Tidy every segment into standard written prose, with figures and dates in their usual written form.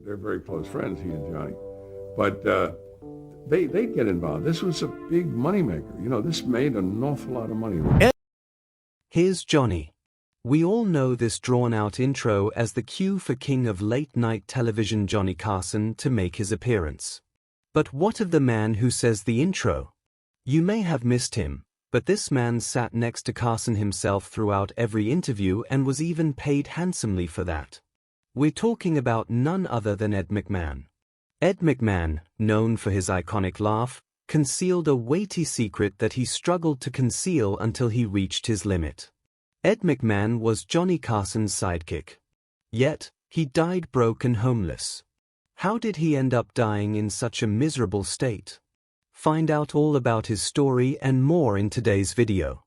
They're very close friends, he and Johnny. But they'd get involved. This was a big moneymaker. You know, this made an awful lot of money. Here's Johnny. We all know this drawn-out intro as the cue for king of late-night television Johnny Carson to make his appearance. But what of the man who says the intro? You may have missed him, but this man sat next to Carson himself throughout every interview and was even paid handsomely for that. We're talking about none other than Ed McMahon. Ed McMahon, known for his iconic laugh, concealed a weighty secret that he struggled to conceal until he reached his limit. Ed McMahon was Johnny Carson's sidekick. Yet, he died broke and homeless. How did he end up dying in such a miserable state? Find out all about his story and more in today's video.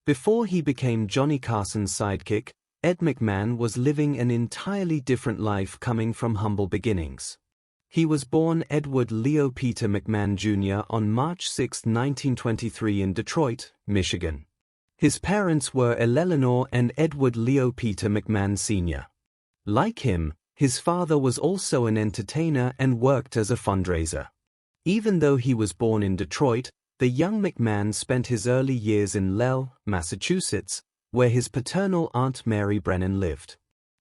Before he became Johnny Carson's sidekick, Ed McMahon was living an entirely different life coming from humble beginnings. He was born Edward Leo Peter McMahon Jr. on March 6, 1923 in Detroit, Michigan. His parents were Eleanor and Edward Leo Peter McMahon Sr. Like him, his father was also an entertainer and worked as a fundraiser. Even though he was born in Detroit, the young McMahon spent his early years in Lowell, Massachusetts, where his paternal Aunt Mary Brennan lived.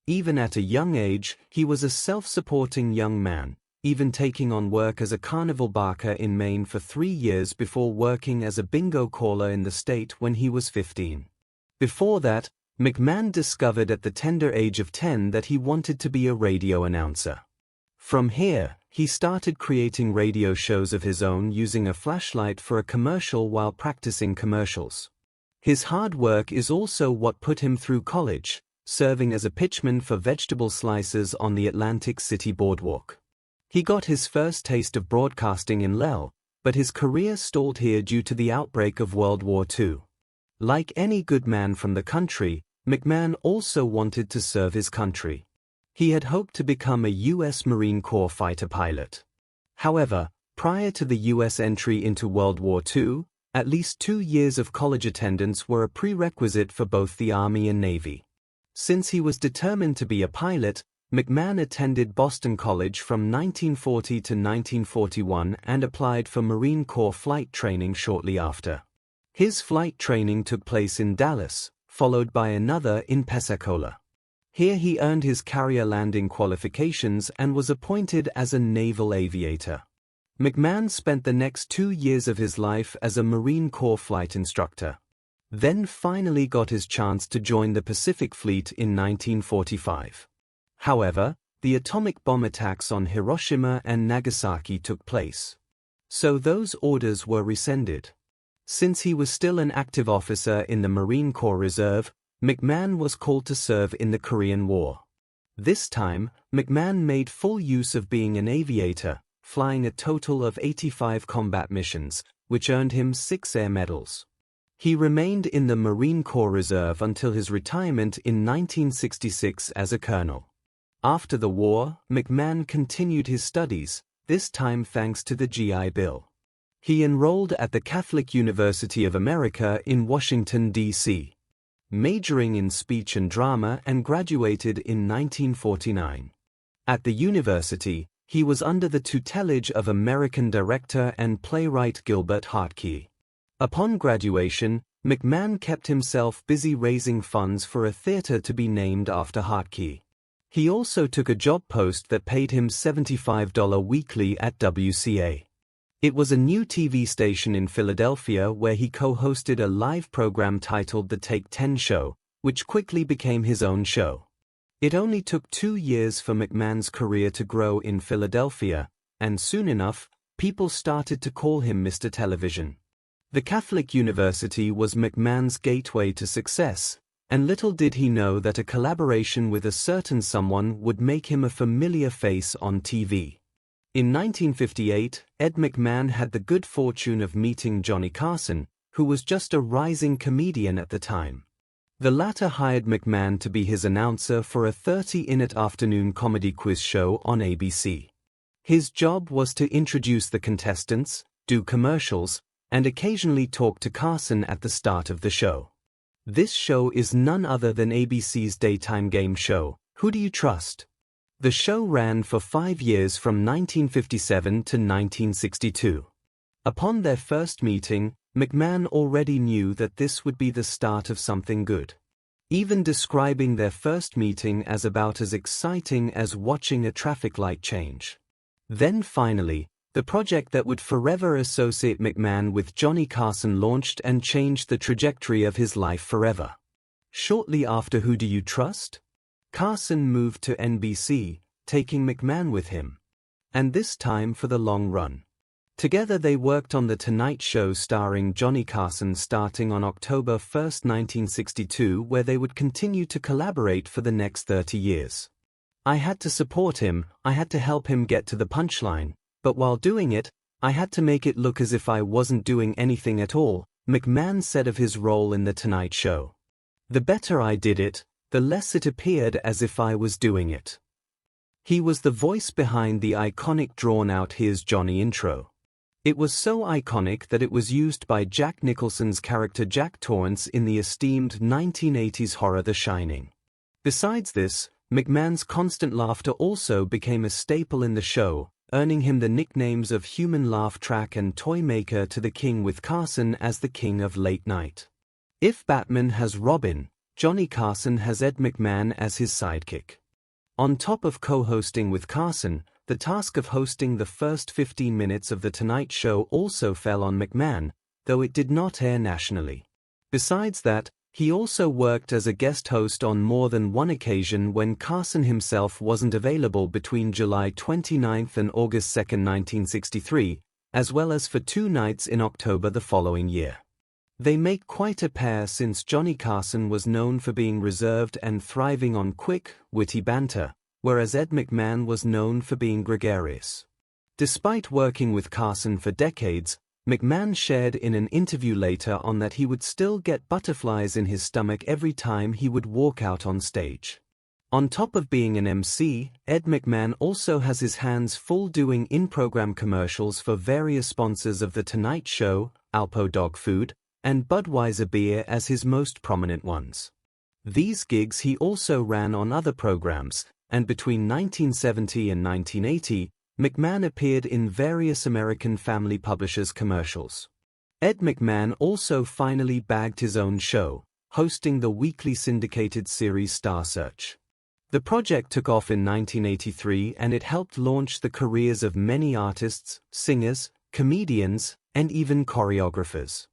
Even at a young age, he was a self-supporting young man, even taking on work as a carnival barker in Maine for 3 years before working as a bingo caller in the state when he was 15. Before that, McMahon discovered at the tender age of 10 that he wanted to be a radio announcer. From here, he started creating radio shows of his own using a flashlight for a commercial while practicing commercials. His hard work is also what put him through college, serving as a pitchman for vegetable slices on the Atlantic City boardwalk. He got his first taste of broadcasting in Lowell, but his career stalled here due to the outbreak of World War II. Like any good man from the country, McMahon also wanted to serve his country. He had hoped to become a U.S. Marine Corps fighter pilot. However, prior to the U.S. entry into World War II, at least 2 years of college attendance were a prerequisite for both the Army and Navy. Since he was determined to be a pilot, McMahon attended Boston College from 1940 to 1941 and applied for Marine Corps flight training shortly after. His flight training took place in Dallas, followed by another in Pensacola. Here he earned his carrier landing qualifications and was appointed as a naval aviator. McMahon spent the next 2 years of his life as a Marine Corps flight instructor. Then finally got his chance to join the Pacific Fleet in 1945. However, the atomic bomb attacks on Hiroshima and Nagasaki took place. So those orders were rescinded. Since he was still an active officer in the Marine Corps Reserve, McMahon was called to serve in the Korean War. This time, McMahon made full use of being an aviator, flying a total of 85 combat missions, which earned him 6 air medals. He remained in the Marine Corps Reserve until his retirement in 1966 as a colonel. After the war, McMahon continued his studies, this time thanks to the GI Bill. He enrolled at the Catholic University of America in Washington, D.C., majoring in speech and drama, and graduated in 1949. At the university, he was under the tutelage of American director and playwright Gilbert Hartke. Upon graduation, McMahon kept himself busy raising funds for a theater to be named after Hartke. He also took a job post that paid him $75 weekly at WCA. It was a new TV station in Philadelphia where he co-hosted a live program titled The Take 10 Show, which quickly became his own show. It only took 2 years for McMahon's career to grow in Philadelphia, and soon enough, people started to call him Mr. Television. The Catholic University was McMahon's gateway to success, and little did he know that a collaboration with a certain someone would make him a familiar face on TV. In 1958, Ed McMahon had the good fortune of meeting Johnny Carson, who was just a rising comedian at the time. The latter hired McMahon to be his announcer for a 30-minute afternoon comedy quiz show on ABC. His job was to introduce the contestants, do commercials, and occasionally talked to Carson at the start of the show. This show is none other than ABC's daytime game show, Who Do You Trust? The show ran for 5 years from 1957 to 1962. Upon their first meeting, McMahon already knew that this would be the start of something good, even describing their first meeting as about as exciting as watching a traffic light change. Then finally, the project that would forever associate McMahon with Johnny Carson launched and changed the trajectory of his life forever. Shortly after Who Do You Trust? Carson moved to NBC, taking McMahon with him. And this time for the long run. Together they worked on The Tonight Show starring Johnny Carson starting on October 1, 1962, where they would continue to collaborate for the next 30 years. I had to support him, I had to help him get to the punchline, but while doing it, I had to make it look as if I wasn't doing anything at all, McMahon said of his role in The Tonight Show. The better I did it, the less it appeared as if I was doing it. He was the voice behind the iconic drawn-out "Here's Johnny" intro. It was so iconic that it was used by Jack Nicholson's character Jack Torrance in the esteemed 1980s horror The Shining. Besides this, McMahon's constant laughter also became a staple in the show, earning him the nicknames of Human Laugh Track and Toy Maker to the King, with Carson as the King of Late Night. If Batman has Robin, Johnny Carson has Ed McMahon as his sidekick. On top of co-hosting with Carson, the task of hosting the first 15 minutes of The Tonight Show also fell on McMahon, though it did not air nationally. Besides that, he also worked as a guest host on more than one occasion when Carson himself wasn't available between July 29 and August 2, 1963, as well as for 2 nights in October the following year. They make quite a pair since Johnny Carson was known for being reserved and thriving on quick, witty banter, whereas Ed McMahon was known for being gregarious. Despite working with Carson for decades, McMahon shared in an interview later on that he would still get butterflies in his stomach every time he would walk out on stage. On top of being an MC, Ed McMahon also has his hands full doing in-program commercials for various sponsors of The Tonight Show, Alpo Dog Food, and Budweiser Beer as his most prominent ones. These gigs he also ran on other programs, and between 1970 and 1980, McMahon appeared in various American family publishers' commercials. Ed McMahon also finally bagged his own show, hosting the weekly syndicated series Star Search. The project took off in 1983 and it helped launch the careers of many artists, singers, comedians, and even choreographers.